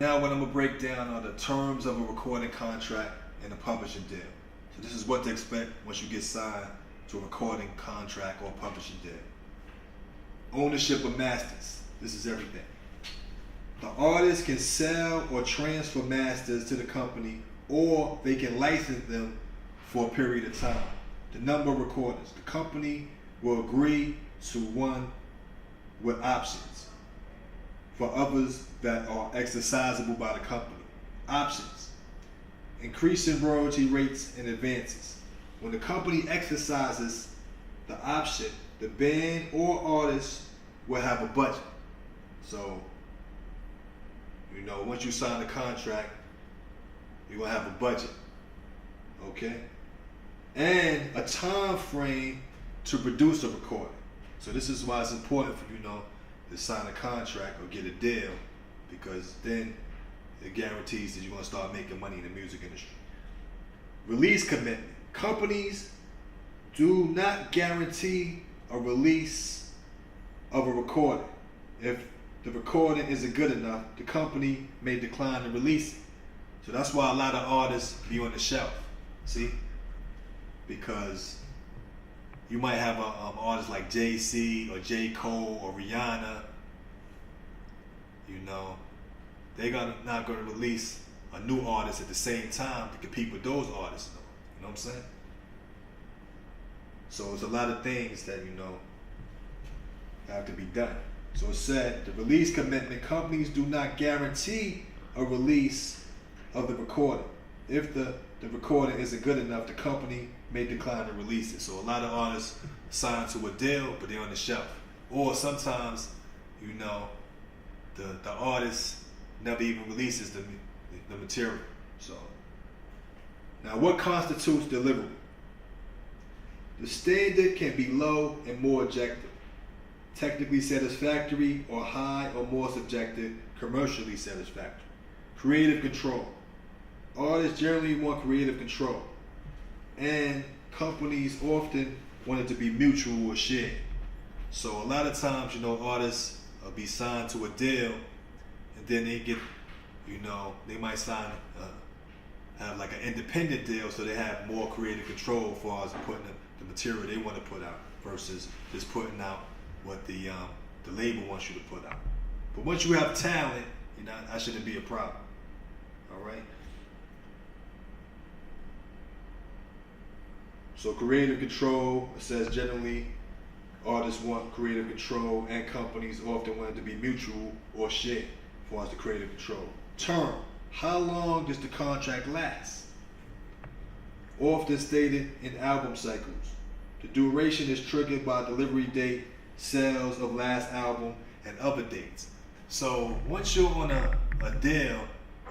Now what I'm gonna break down are the terms of a recording contract and a publishing deal. So this is what to expect once you get signed to a recording contract or publishing deal. Ownership of masters. This is everything. The artist can sell or transfer masters to the company, or they can license them for a period of time. The number of recordings. The company will agree to one with options for others that are exercisable by the company. Options. Increasing royalty rates and advances. When the company exercises the option, the band or artist will have a budget. So, once you sign the contract, you're gonna have a budget. Okay? And a time frame to produce a recording. So this is why it's important for to sign a contract or get a deal, because then it guarantees that you're going to start making money in the music industry. Release commitment. Companies do not guarantee a release of a recording. If the recording isn't good enough, the company may decline to release it. So that's why a lot of artists be on the shelf. See? Because you might have an artist like Jay-Z or J. Cole or Rihanna. They're not going to release a new artist at the same time to compete with those artists. You know what I'm saying? So there's a lot of things that have to be done. So it said the release commitment. Companies do not guarantee a release of the recording. If the recording isn't good enough, the company may decline to release it. So a lot of artists sign to a deal, but they're on the shelf. Or sometimes, the artist never even releases the material. So now, what constitutes delivery? The standard can be low and more objective, technically satisfactory, or high or more subjective, commercially satisfactory. Creative control. Artists generally want creative control, and companies often want it to be mutual or shared. So a lot of times, artists will be signed to a deal, and then they get, they might sign, have like an independent deal, so they have more creative control as far as putting the material they want to put out versus just putting out what the label wants you to put out. But once you have talent, that shouldn't be a problem. All right. So creative control, it says generally artists want creative control, and companies often want it to be mutual or shared as far as the creative control. Term. How long does the contract last? Often stated in album cycles. The duration is triggered by delivery date, sales of last album, and other dates. So once you're on a deal,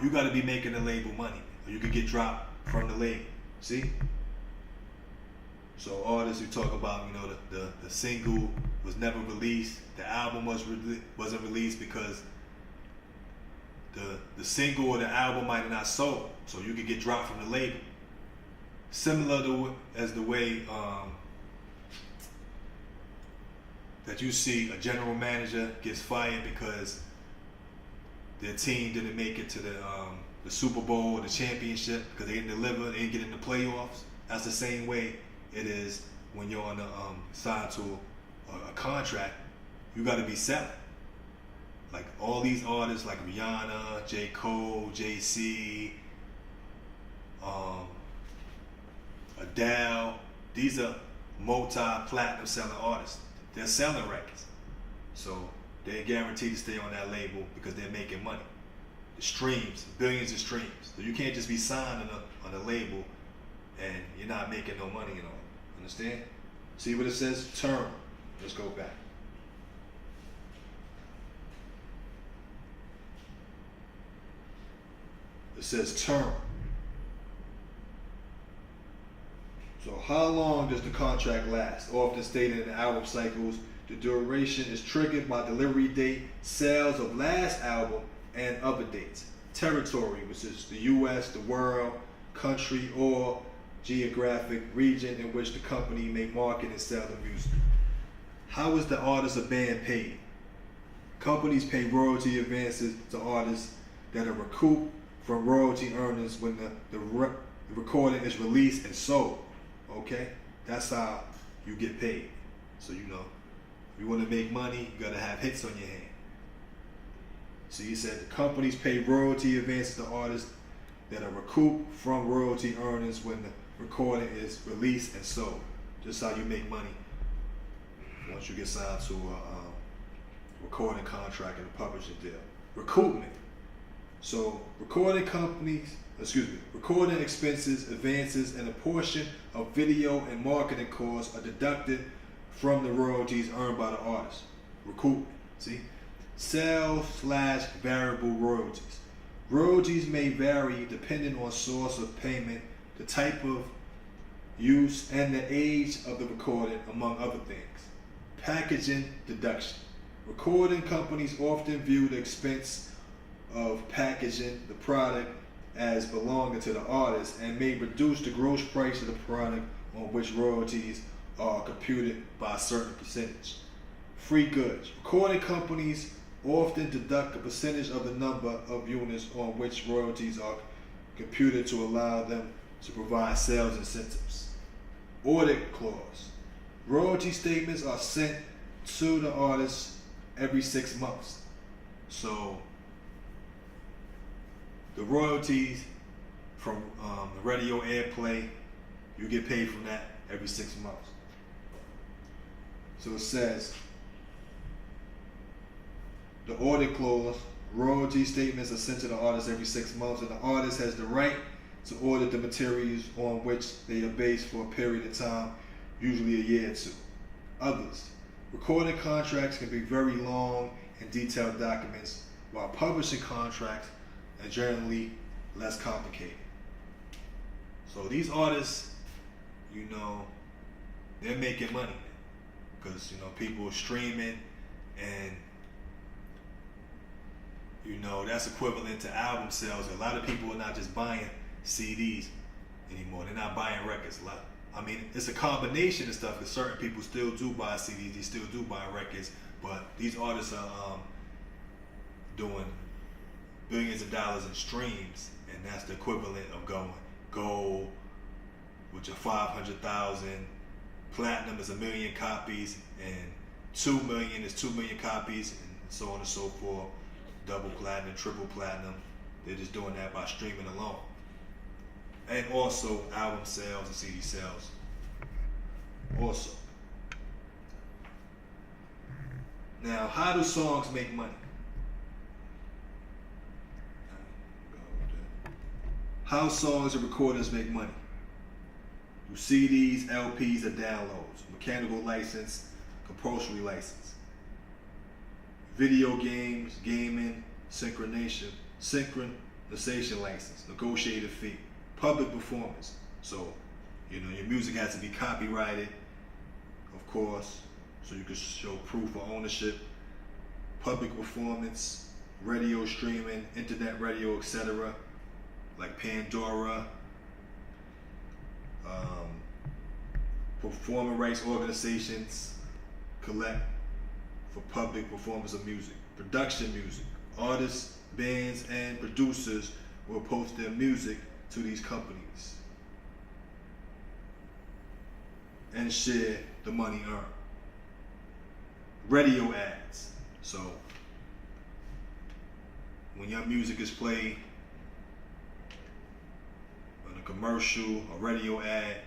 you got to be making the label money, or you could get dropped from the label. See? So artists who talk about, the single was never released, the album wasn't released because the single or the album might have not sold, so you could get dropped from the label. Similar as the way that you see a general manager gets fired because their team didn't make it to the Super Bowl or the championship because they didn't deliver, they didn't get in the playoffs. That's the same way it is when you're on signed to a contract. You got to be selling. Like all these artists like Rihanna, J. Cole, Jay-Z, Adele, these are multi-platinum selling artists. They're selling records. So they're guaranteed to stay on that label because they're making money. The streams, billions of streams. So you can't just be signed on a label and you're not making no money and all. Understand? See what it says? Term. Let's go back. It says term. So how long does the contract last? Often stated in the album cycles, the duration is triggered by delivery date, sales of last album, and other dates. Territory, which is the U.S., the world, country, or geographic region in which the company may market and sell the music. How is the artist or band paid? Companies pay royalty advances to artists that are recouped from royalty earnings when the recording is released and sold. Okay? That's how you get paid. So, if you want to make money, you got to have hits on your hand. So you said the companies pay royalty advances to artists that are recouped from royalty earnings when the recording is released and sold. Just how you make money once you get signed to a recording contract and a publishing deal. Recoupment. So recording expenses, advances, and a portion of video and marketing costs are deducted from the royalties earned by the artist. Recoupment. See? Sales/variable royalties. Royalties may vary depending on source of payment, the type of use, and the age of the recording, among other things. Packaging deduction. Recording companies often view the expense of packaging the product as belonging to the artist and may reduce the gross price of the product on which royalties are computed by a certain percentage. Free goods. Recording companies often deduct a percentage of the number of units on which royalties are computed to allow them to provide sales incentives. Audit clause. Royalty statements are sent to the artist every 6 months. So the royalties from the radio airplay, you get paid from that every 6 months. So it says, the audit clause, royalty statements are sent to the artist every 6 months, and the artist has the right to audit the materials on which they are based for a period of time, usually a year or two. Others. Recording contracts can be very long and detailed documents, while publishing contracts are generally less complicated. So these artists, they're making money because people are streaming, and that's equivalent to album sales. A lot of people are not just buying CDs anymore. They're not buying records. It's a combination of stuff, because certain people still do buy CDs, they still do buy records, but these artists are doing billions of dollars in streams, and that's the equivalent of going gold, which are 500,000, platinum is 1 million copies, and 2 million is 2 million copies, and so on and so forth. Double platinum, triple platinum. They're just doing that by streaming alone. And also album sales and CD sales. Also. Now, how do songs make money? How songs and recordings make money? Through CDs, LPs, or downloads. Mechanical license, compulsory license. Video games, gaming, synchronization license, negotiated fee. Public performance. So, your music has to be copyrighted, of course, so you can show proof of ownership. Public performance, radio streaming, internet radio, etc., like Pandora. Performing rights organizations collect for public performance of music. Production music. Artists, bands, and producers will post their music to these companies and share the money earned. Radio ads. So when your music is played on a commercial, a radio ad,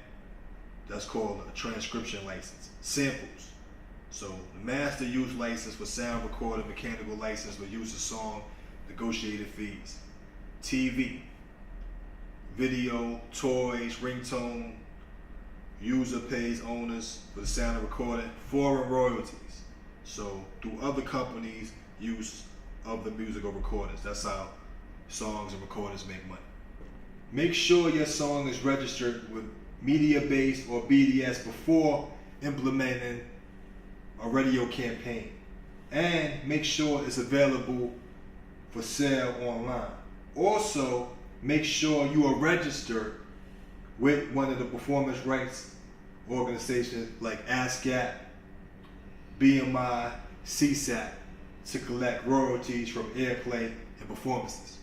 that's called a transcription license. Samples. So the master use license for sound recording, mechanical license for use of song, negotiated fees. TV, video, toys, ringtone, user pays owners for the sound of recording, foreign royalties. So through other companies' use of the music or recordings. That's how songs and recordings make money. Make sure your song is registered with Mediabase or BDS before implementing a radio campaign, and make sure it's available for sale online. Also, make sure you are registered with one of the performance rights organizations like ASCAP, BMI, CSAC to collect royalties from airplay and performances.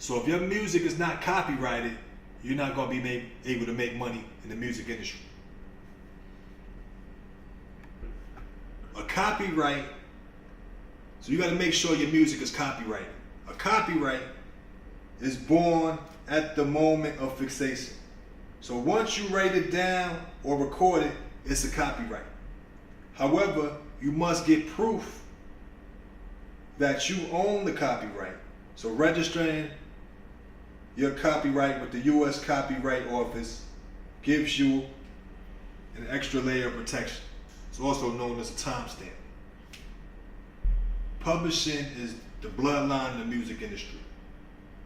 So if your music is not copyrighted, you're not going to be able to make money in the music industry. A copyright, so you got to make sure your music is copyrighted. A copyright is born at the moment of fixation. So once you write it down or record it, it's a copyright. However, you must get proof that you own the copyright. So registering your copyright with the U.S. Copyright Office gives you an extra layer of protection. It's also known as a timestamp. Publishing is the bloodline of the music industry.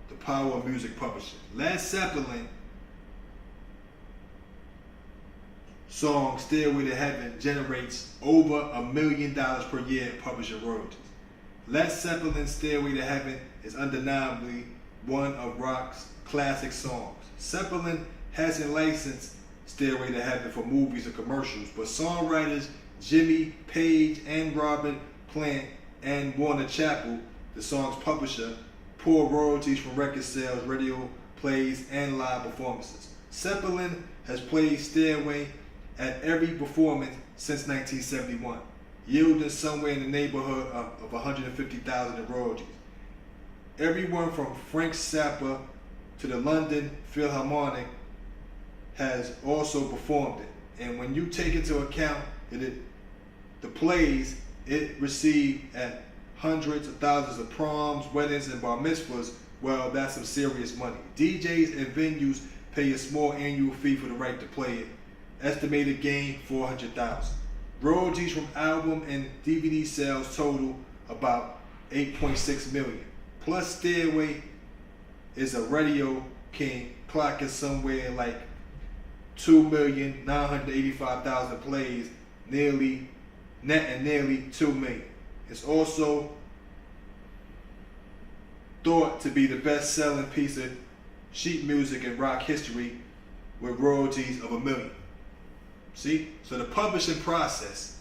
The power of music publishing. Led Zeppelin song Stairway to Heaven generates over $1 million per year in publishing royalties. Led Zeppelin's Stairway to Heaven is undeniably one of rock's classic songs. Zeppelin hasn't licensed Stairway to Heaven for movies or commercials, but songwriters Jimmy Page and Robert Plant and Warner Chappell, the song's publisher, pour royalties from record sales, radio plays, and live performances. Zeppelin has played Stairway at every performance since 1971, yielding somewhere in the neighborhood of $150,000 in royalties. Everyone from Frank Zappa to the London Philharmonic has also performed it. And when you take into account that the plays it received at hundreds of thousands of proms, weddings, and bar mitzvahs, well, that's some serious money. DJs and venues pay a small annual fee for the right to play it. Estimated gain $400,000. Royalties from album and DVD sales total about $8.6 million. Plus Stairway is a radio king, clocking somewhere like 2,985,000 plays, nearly 2 million. It's also thought to be the best-selling piece of sheet music in rock history, with royalties of $1 million. See? So the publishing process,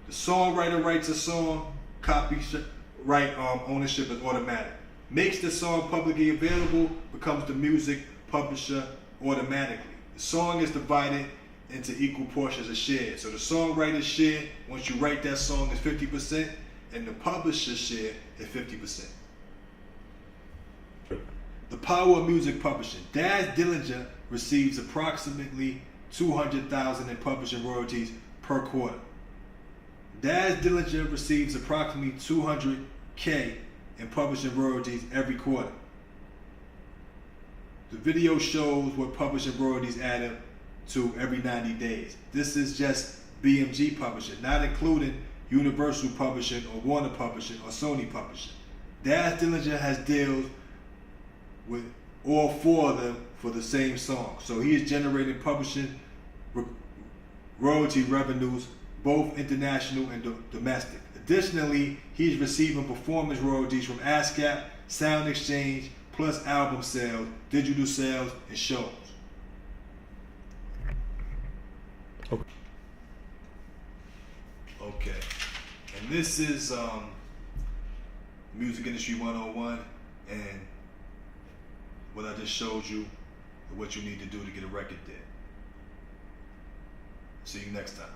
the songwriter writes a song, copyright ownership is automatic. Makes the song publicly available, becomes the music publisher automatically. The song is divided into equal portions of share. So the songwriter's share, once you write that song, is 50%, and the publisher's share is 50%. The power of music publishing. Daz Dillinger receives approximately $200,000 in publishing royalties per quarter. Daz Dillinger receives approximately $200K in publishing royalties every quarter. The video shows what publishing royalties add up to every 90 days. This is just BMG Publishing, not including Universal Publishing or Warner Publishing or Sony Publishing. Daz Dillinger has deals with all 4 of them for the same song. So he is generating publishing royalty revenues, both international and domestic. Additionally, he is receiving performance royalties from ASCAP, Sound Exchange, plus album sales, digital sales, and shows. Okay. And this is Music Industry 101, and what I just showed you, what you need to do to get a record there. See you next time.